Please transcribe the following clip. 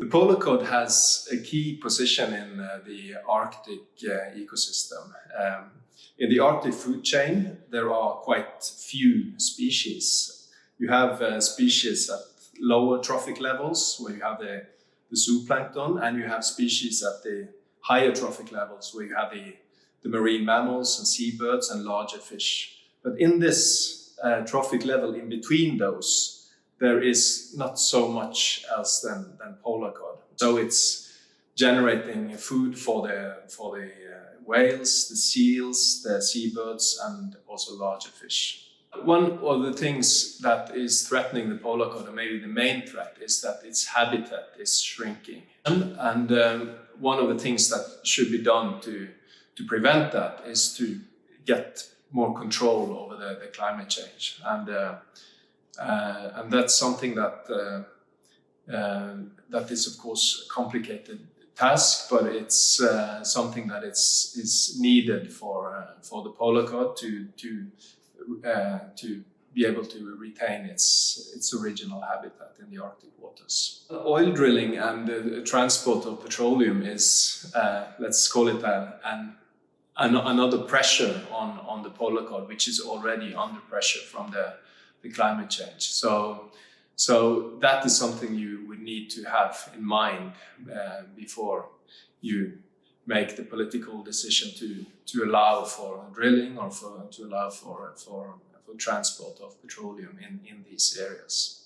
polar cod has a key position in the Arctic ecosystem. In the Arctic food chain, there are quite few species. You have species at lower trophic levels, where you have the zooplankton, and you have species at the higher trophic levels, where you have the marine mammals and seabirds and larger fish. But in this trophic level in between those, there is not so much else than polar cod. So it's generating food for the whales, the seals, the seabirds, and also larger fish. One of the things that is threatening the polar cod, or maybe the main threat, is that its habitat is shrinking. And one of the things that should be done to prevent that is to get more control over the climate change. And that's something that is, of course, a complicated task, but it's something that is needed for the polar cod to be able to retain its original habitat in the Arctic waters. Oil drilling and the transport of petroleum is, let's call it another pressure on the polar cod, which is already under pressure from the climate change. So that is something you would need to have in mind before you make the political decision to allow for drilling or to allow for transport of petroleum in these areas.